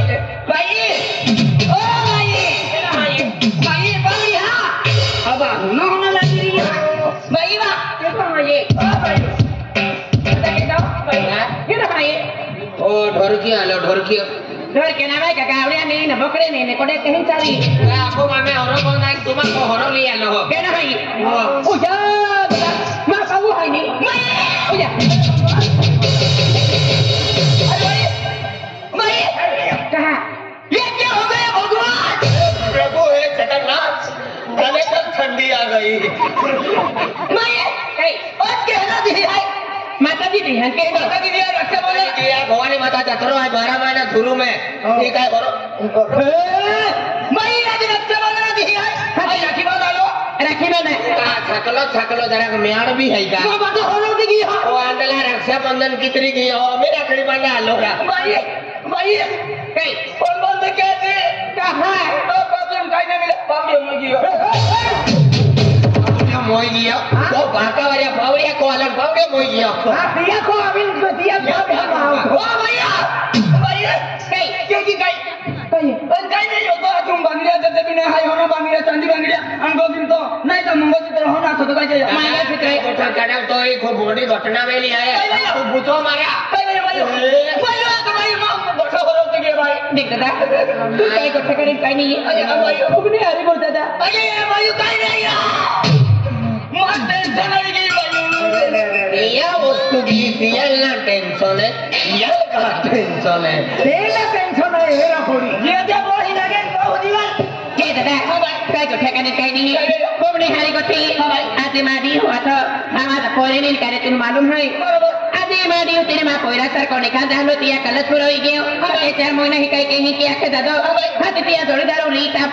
भाई ओ भाई भाई हाँ अब ना होने लगी रही है भाई वाह ये कौन भाई ओ भाई ये तो भाई ओ ढोरकी आलो ढोरकी ढोर के नाम है क्या गावड़िया नहीं न बकरे नहीं न कोड़े कहीं चली आपको मामे हरो बोंदा तुम को हरो लिया लो क्या ना भाई ओ जा मां काऊ है नहीं ओ जा कहा ये क्या हो गया भगवान प्रभु है जगन्नाथ गले तक ठंडी आ गई मैं आज के हना दी है माता जी दी है के माता जी दिया रक्षा बोले दिया भवानी माता चतरो है 12 महीना धुरु में ठीक है करो मैं आज रक्षा बोले दी है हां राखी बांधो राखी में छकलो जरा म्याड़ भी है का वो बात हो रही थी हां ओ अंदला रक्षा बंधन कितनी की हो मेरा खड़ी बांधा लोगा भाई कई कौन बोलते कहते कहां है तो प्रॉब्लम काई नहीं मिला प्रॉब्लम हो गई मोई लिया तो बाका वाला पावड़िया को अलग पावड़े मोई लिया हां दिया को अभी को दिया ओ भैया कई की कई नहीं होता तुम बांगड़िया देते भी नहीं हाय होना बांगड़िया चांदी बांगड़िया अंगो दिन तो नहीं तो मंगो चित्र होना तो का चाहिए माया चित्र कोठा काटा तो एक खूब बड़ी घटना में लिया है तो बुतो मारा भाई बड़ा हो रहा है भाई देख दादा तू काय को ठेका नहीं नहीं अरे भाई अपने हरी बोलता था अरे भाई काय नहीं मत टेंशन नहीं गई भाई ये वस्तु की रियल ना टेंशन है ये का टेंशन है तेरा टेंशन है हेरा फोड़ी ये जब वही लगे तो दीवार ये दादा काय को ठेका नहीं कोबने हरी को थी आते माडी हुआ था हमारा कोरे नहीं करे तुम मालूम है आदि माडी तेरे मां कोयरा सर को निकाल डालो तिया कलश पुरो ही गयो ते 4 महीना ही कहीं कहीं किया के दादो हाथ तिया जोड़ीदारो रीता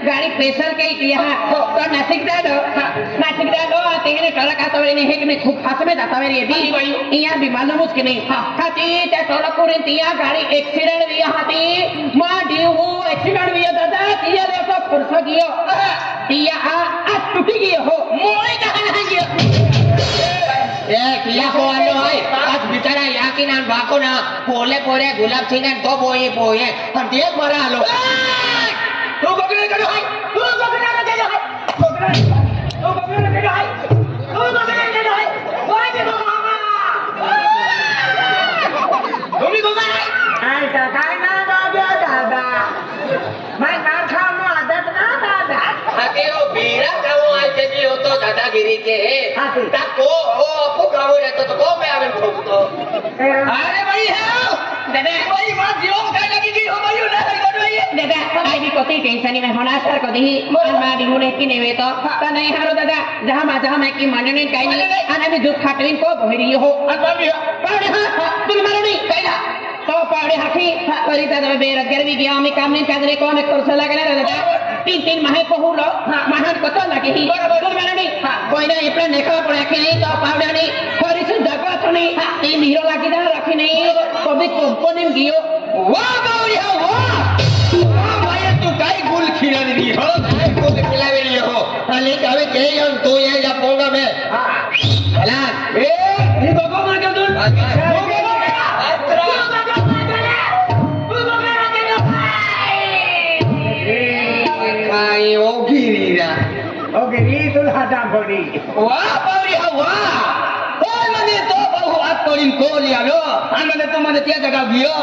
गाड़ी प्रेशर के किया तो नासिक दादो तेने टोला का तो ने है कि मैं खूब फास में दाता मेरी दी यहां भी मालूम उसके नहीं हाथी ते टोला पूरे तिया गाड़ी एक्सीडेंट हुआ हाथी माडी वो एक्सीडेंट हुआ दादा तिया ले तो फुरसा गयो तिया आ टूटी गई हो मोए कहां है गयो ए किया को आलो है आज बेचारा याकी ना बाको ना पोले पोरे गुलाब सिंह तो बोए हम देख मारा आलो तू बकरे करो है तू बकरे ना दे है तू बकरे ना दे है तू बकरे ना दे है ओए दे बाबा तुम को ना आई का काय ना दादा मैं ना खाऊं आदत ना दादा आके ओ बीरा का वो आई थे हो तो दादागिरी के ताको ओ अपू का हो रहता तो को मैं आवन ठोक तो अरे भाई है दादा भाई मां जीव काय लगी गई हो भाई ना भाई दादा आई भी कोती टेंशन में होना सर को दी मां दी होने की नहीं तो नहीं हारो दादा जहां मैं की मानने काई नहीं आने में दुख खाटविन को भरी हो पावड़े हां तुम मारो नहीं कैला तो पावड़े हाथी परी दादा बेरोजगार भी गया मैं काम नहीं करने को मैं कोर्स लगा ना दादा 3 माह को हो लो महान को तो लगे ही तुम मारो नहीं कोई ना अपने देखा पड़ा के नहीं तो पावड़े नहीं परी से दगा तो नहीं 3 हीरो लगी ना रखी नहीं कभी कंपनी में गियो वाह बावड़े वाह भाई तू काई गुल खिला रही हो काय को खिला रही हो अले कहे के हम तो ये जा पोंगा में हला ये बगो मार के तू खाई ओ गिरीरा ओके नी तू हाथा पड़ी वाह बावड़ी वाह ओए मने तो बहु हाथ पड़ी को लिया लो मने तो मने त्या जगह गियो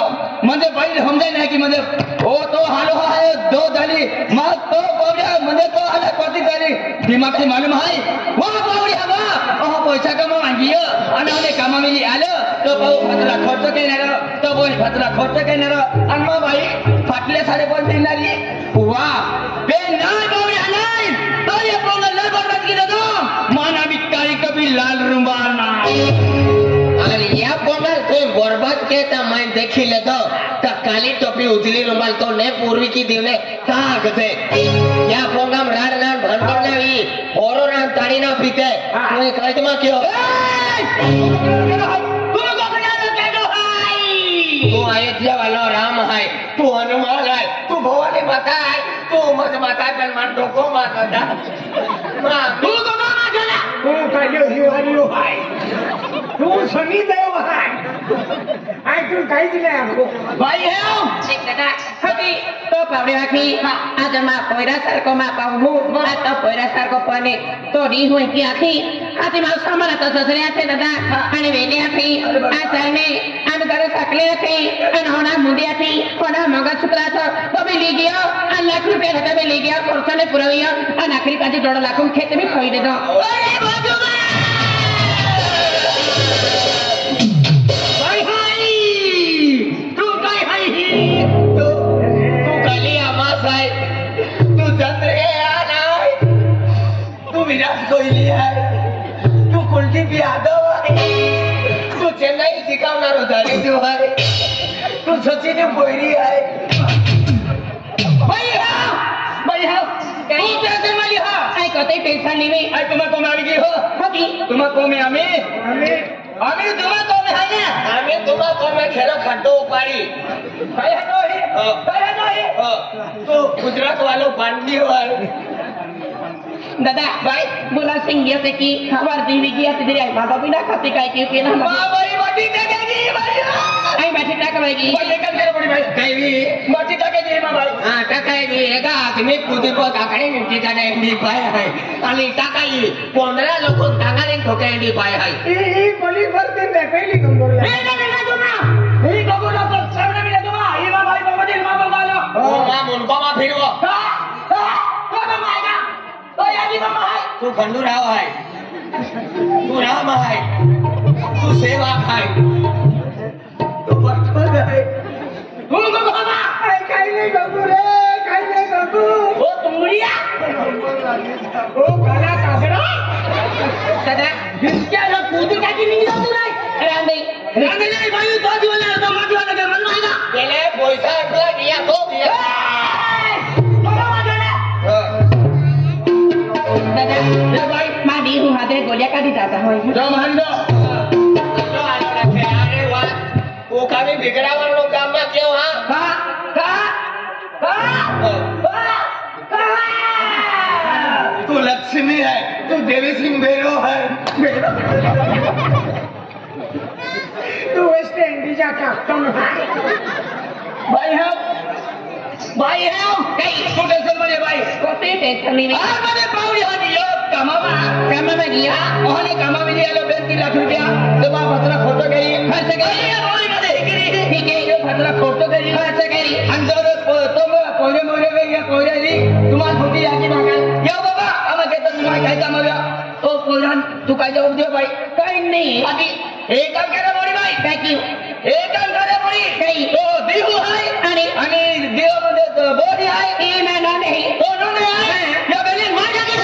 मने भाई समझे ना कि मने ओ तो हालो है 2 दली मत तो बावड़ी मने तो हाल कोती दली दिमाग से मालूम है वाह बावड़ी वाह ओ पैसा कमा मांगियो अने काम मिली आलो तो बहु फतला खर्च के ना तो बोल फतला खर्च के ना अनमा भाई फाटले सारे बोल दिनारी वाह बे ना बावड़ी नहीं तो ये पोंगल लाल बर्बाद की दो माना बिकारी कभी लाल रुमाल ना अरे या पोंगल कोई बर्बाद के ता मैं देखी ले तो काली टोपी उजली रुमाल तो ने पूर्वी की दीवने काग थे या पोंगम राड ना भनकर ने ही औरो ना ताड़ी ना पीते तू काजमा क्यों तू अयोध्या वाला राम है तू हनुमान है तू भवानी माता है तू मत माता जन मान तो को माता दा मां तू को मामा जला तू कायो हिवारियो है तू शनि देव है आई तू काई दिले हमको भाई है हकी तो पावडे राखी आज मा पैरा सरको मा पाऊ आ तो पैरा सरको पनि तो री हुई की आखी आती मा सामान तो ससरे आते दादा आणि वेले आखी आचारने आन करे सकले आखी अन होना मुंडी आखी होना मगा छुकरा था तो भी ली गया 1 लाख रुपया हटा में ली गया खर्च ने पूरा गया अन आखिरी काजी 1.5 लाख खेत में खोई दे दो अरे बाजूमा विराट कोहली है तू कुलदीप यादव है तू चेन्नई शिकावणार झाले तू आहे तू सचिन कोहली आहे भैया तू जैसे मली हा आई कतई टेंशन नहीं में आई तुम्हा को आवी हो हकी तुम्हा को में आम्ही तुम्हा को में आहे ना आम्ही तुम्हा को में खेरो खड्डो उपाड़ी भाई है तो गुजरात वालों बांधी हो दादा भाई बोला सिंह ये से की वर्दी भी गया तेरे आई बाबा बिना खाते काय की पे ना भाई बड़ी जगेगी भाई आई बैठी क्या करेगी भाई लेकर के बड़ी भाई कहीं बड़ी जगेगी भाई हां टाकायगी एका तुम्ही कुदी को टाकाय नी जाने नी पाय है आणि टाकाई 15 लोक टाकाने ठोकाय नी पाय है ई पोलीस भरती में पहली नंबर ले ना तुम ई गगोला पर सामने में तुम ई भाई बाबा दिल मा बोलो ओ मा मुनको मा फिरवो तू खंडू राव है तू राम है तू सेवा है तू भक्त है तू बाबा काही नाही गगू रे काही नाही गगू ओ तुमड़िया ओ काला कागड़ा दादा क्या लोग कूद का की नहीं जातू रे रांदे नहीं भाई तो दिवाला तो मत वाला के मन मायगा पहले पैसा अपना दिया तो दिया दादा भाई मां दी हूं हाथे गोलियां काटी जाता है जो महंदो तो आलो रखे अरे वाह वो कामी बिगड़ावर नो काम में क्यों हां तू लक्ष्मी है तू देवी सिंह बेरो है तू वेस्ट इंडीज का कैप्टन है भाई है कई तू टेंशन मत ले भाई कोते टेंशन नहीं आ मैंने पाउडी हनी यो कामा में गया ओहने कामा में लिया लो 20 लाख रुपया तो बा भतरा फोटो गई खर्च गई ये बोली मत हिकरी ठीक है ये भतरा फोटो गई खर्च गई अंदर तुम कोरे मोरे में ये कोरे री तुम्हारी फोटो आकी मांगा यो बाबा हम कहते तुम्हारा काय काम आया ओ कोरान तू काय जवाब दे भाई कहीं नहीं बाकी एक काम करे मोरी भाई थैंक यू एक काम करे मोरी कहीं तो देहू है आणि देव मध्ये बोडी आहे ए ना ना नहीं तो नोने आहे या बेली मार जाके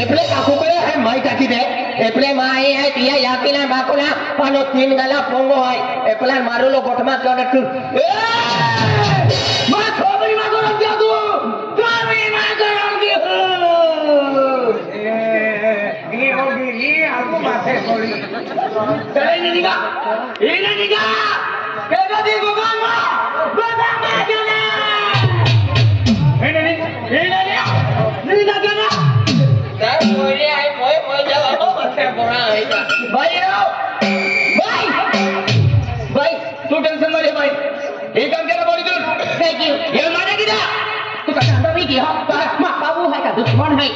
एपले काकू करे है माई टाकी दे एपले माई है तिया याकीला बाकुला पानो 3 गला पोंगो है एपला मारू लो गोठमा चोने तू मा छोबरी मा को रख दिया तू छोबरी मा को रख दिया ये होगी ये आपको माथे छोड़ी चले नहीं निका ये नहीं निका केदा दी भगवान मा चले ये नहीं ना केना काय मोरे आहे मोय जावा हो माथे पोरा आहे भाई तू टेंशन मत ले भाई एक काम करा बड़ी दूर थैंक यू ये मारे किदा तू का अंदर भी की हो मा बाबू है का दुश्मन है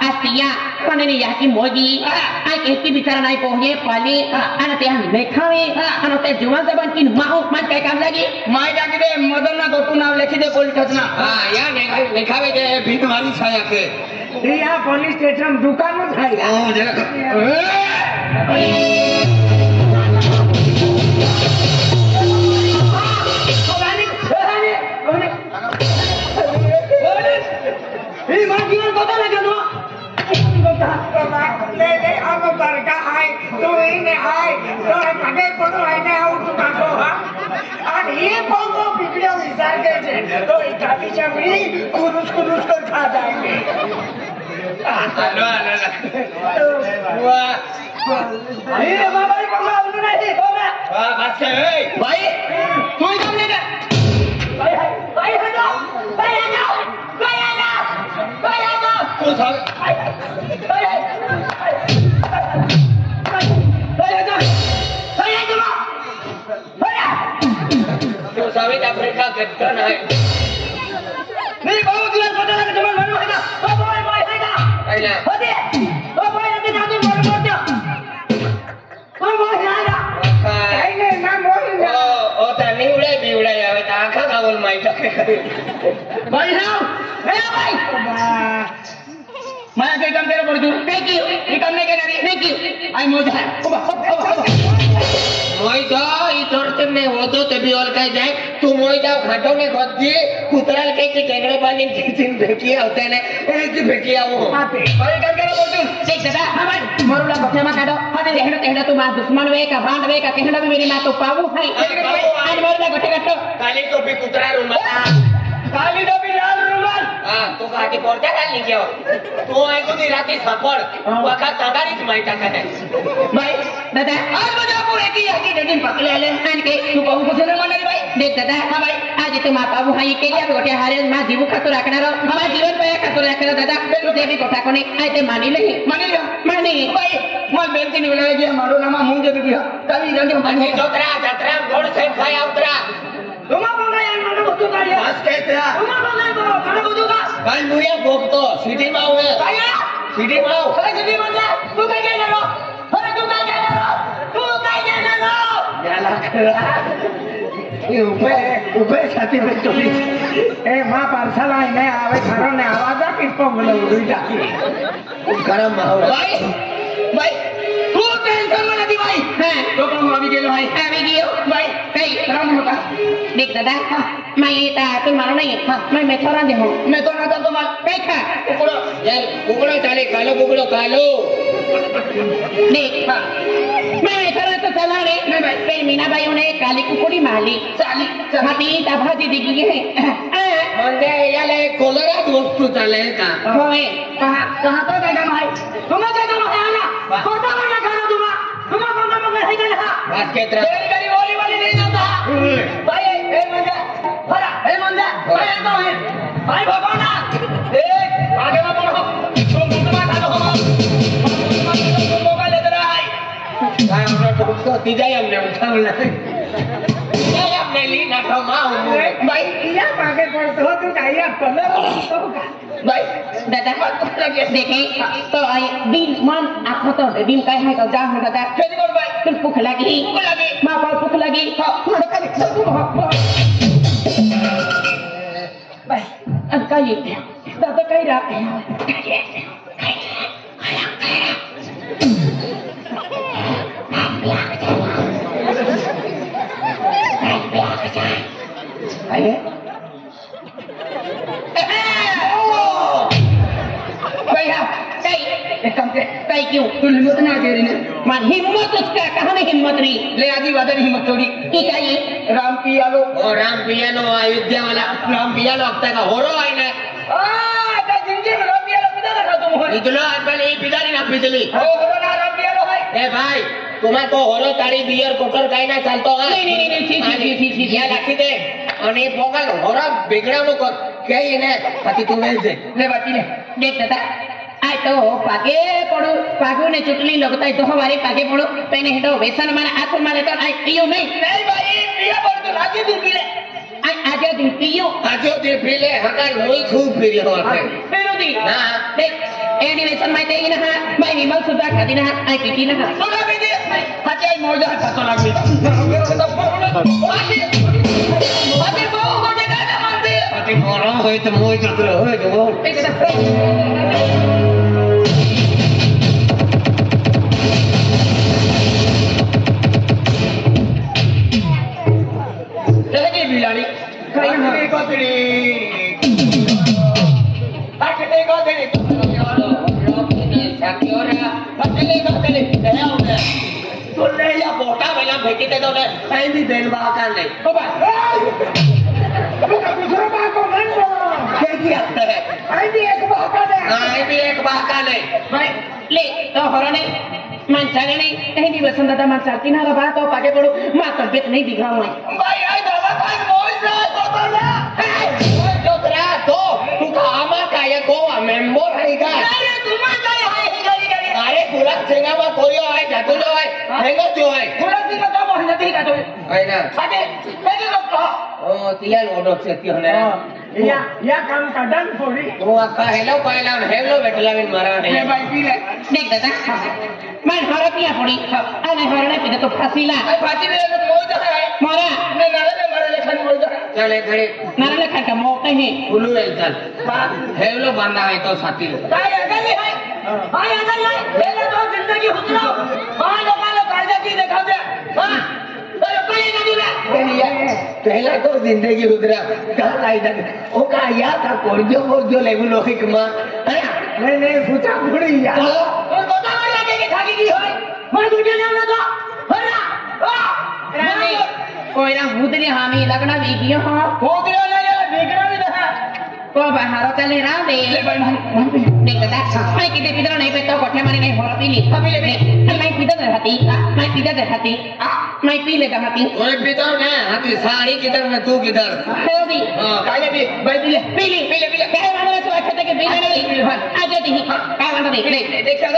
आसिया कोने ने याकी मोगी आई केती बिचारा नहीं पहुंचे पाली अन ते हम देखावे अन ते जुमा जबान की माहो मन काय काम लागी माय जाके दे मदन ना गोटू नाम लिखी दे पुलिस स्टेशन हां या लिखावे दे भीख मारी छाया के या पुलिस स्टेशन दुकान में खाई ओ ये मां की पता लगा नो ले ले अब बरका है तो इने है तो कगे पड़ो है ने आउट का को और ये पोंगो बिगड़ो विचार के तो ई काफी चमड़ी कुरुस कर खा जाएंगे हेलो वाह ये बाबा ये पोंगो उन नहीं बाबा वाह बस ए भाई तू ही काम ले भाई है ना तू सब साउथ अफ्रीका कैप्टन है मेरी बहुत दिवस पता लगा तुम्हारा मालूम है ना ओ बॉय है का पहले होते ओ बॉय अभी जादू मालूम करते ओ बॉय है ना नहीं नाम बोल ओ ता निवडे आवे ता आखा गावल माहिती भाई हां ए भाई मैं कई काम तेरे पड़ तू थैंक यू ये काम नहीं करना थैंक यू आई मोजा मोई तो ई तोरते में होतो ते भी और कह जाए तू मोई जाओ घाटो में गद्दी कुतराल के टेंगड़े पानी तीन भेकिया होते ने एक भेकिया वो भाई काम करे पड़ तू देख दादा हां भाई मरुला बखने में काटो हां देहड़ा तू मां दुश्मन वे का बांध वे का कहना भी मेरी मां तो पाबू है आज मरुला गठे काटो काली टोपी कुतरा रुमाल काली टोपी लाल रुमाल हां तो घाटी पड़ता काल नहीं जाओ तो आई को दी राती सफर वका तगारी माइटा करे भाई दादा आज बजा पूरे की आगे दिन पकड़े ले आन के तू कहू कुछ न मन भाई देख दादा हां भाई आज तू मां बाबू हाई के लिए गोटे हारे मां जीव खातो रखना रो मां जीवन पे खातो रखना दादा तू देवी कोठा कोने आते मानी ले मानी भाई मोर बेनती नहीं बोले जे मारो नाम मुंह दे दिया कभी रंगे पानी जोतरा जतरा गोड़ से खाया उतरा तुमा बोला यार मन बुतु का यार बस कहता तुमा बोला तो मन बुतु का भाई मुया भोगतो सिटी माऊ है भैया सिटी माऊ अरे सिटी माऊ तू कह के लो अरे तू कह के लो याला ये ऊपर छाती पे चोली ए मां पार्सल आई ने आवे घरों ने आवाज आ कि को बोले उड़ी जाती गरम माहौल भाई तू टेंशन मत ले भाई हां तो काम अभी गेलो भाई भाई कई राम होता देख दादा मैं ये ता तू मानो नहीं मैं थोड़ा दे हूं मैं तो ना तो मार कई खा कुकड़ो यार कुकड़ो चाले कुकड़ो कालो देख मैं थोड़ा तो चला रे फिर मीना भाई ने काली कुकुड़ी माली चाली हाथी ता भाजी दिखी है मंदे याले कोलरा वस्तु चले का होए कहां तो दादा भाई तुम दादा भाई आना कोटा में खाना तुम बंदा मगर है ना बस के तरह तेरी गली बोली वाली नहीं जाता भाई ए मंजा भरा ए मंजा भाई तो है भाई भगवाना देख आगे मत बढ़ो तुम बंदा खा लो मौका ले रहा है काय हमरा तो तीजा हमने उठावला ये हमने ली ना तो मां भाई या आगे पड़तो तू काया कलर भाई दादा देखे तो आई दिन मन आखो तो दिन काय है तो जा हो दादा खेती कर भाई तुम भूख लगी मां को भूख लगी भाई अब का ये दादा कह रहा है कई क्यों तू हिम्मत ना दे रही मान हिम्मत उसका कहां में हिम्मत रही ले आदि वादन हिम्मत छोड़ी की चाहिए राम पियालो ओ राम पियानो अयोध्या वाला राम पियानो अब तक होरो आई ना ता जिंदगी में राम पियालो पिता रखा तुम हो इतना पहले ये पिदारी ना पिदली होरो ना राम पियालो है ए भाई तुम्हें को होरो ताड़ी बियर कोटर काई ना चलतो है नहीं या रखी दे और ये पोगल होरो बिगड़ानो को कही ने अति तू ले दे बाटी ले देख दादा आय तो पागे पड़ो पागो ने चुटली लगता है तो हमारे पागे पड़ो पेने हेडो वेसन माने आत मारे तो आई पियो नहीं भाई पिया पड़ तो आगे दिन पी ले आगे दिन पियो पीले हकार मोई खूब पीले हो पेरो दी हां देख एनी वेसन माई ते ना भाई निमल सुधा खादी ना आई पीती ना सुधा भी दे हचे मोजा पतो लगी आगे बहु गोटे का मारते अति गरम होई तो मोई चतुर होई जो बिलाड़ी काटने को तेरी पटले को तेरी दया हो गया तो ले या बोटा वाला भेटी दे दो ने कहीं भी देन बाका नहीं ओ भाई दूसरा बाको नहीं क्या किया आई भी एक बाका नहीं भाई ले तो हरने मन चाहे नहीं कहीं भी वसंत दादा मन चाहती ना रहा तो पाके पड़ो मां तबीयत नहीं बिगड़ाऊं भाई आई बाबा भाई मोई से तो ना जो तेरा तो तू कामा का ये को मेंबर है का अरे तुम क्या है गली गली अरे खुला सेंगा बा कोरियो आए जातु लो आए हेंगा जो आए खुला सी का तो मोहन नहीं का तो आए ना साके मेरे लोग तो ओ तियान ओडो से ती होने या काम का डन फोड़ी वो आका हेलो बेटला बिन मारा ये है भाई पी ले देख दादा मैं हरा पिया पड़ी अरे हरने पे तो फांसीला फांसी ले तो मोई तो है मारा ने नाले मारे लेखन मोई तो है चले खड़े नारे लखन का मौत नहीं फुलू एल चल हेलो बांधा है तो साथी काय अगल है हाय अगल है पहले तो जिंदगी हुजरो हां लोग कायदा की दिखा दे हां अरे कोई नहीं रे पहला तो जिंदगी उधरा कल आई तक ओ का या का कोरजो लेवल होई कमा नहीं पूछा बुड़ी यार और बता मार लगे कि खाकी की होय मैं तुझे नाम ना तो हरा कोई ना भूतरी हामी लगना भी कियो हां होदरा ना यार बिगड़ा भी रहा को बाहर चले रा दे देख दादा मैं किते पिदर नहीं पे तो कोठे मारे नहीं हो पीली अभी ले मैं पिदर रहती मैं पिदर रहती मैं पी लेगा हाथी ओए पिता ना हाथी साड़ी किधर में तू किधर हेल्दी काले भी भाई पी ले काय मांगला तो अच्छा के बिना नहीं आज दी काय मांगला देख ले देखा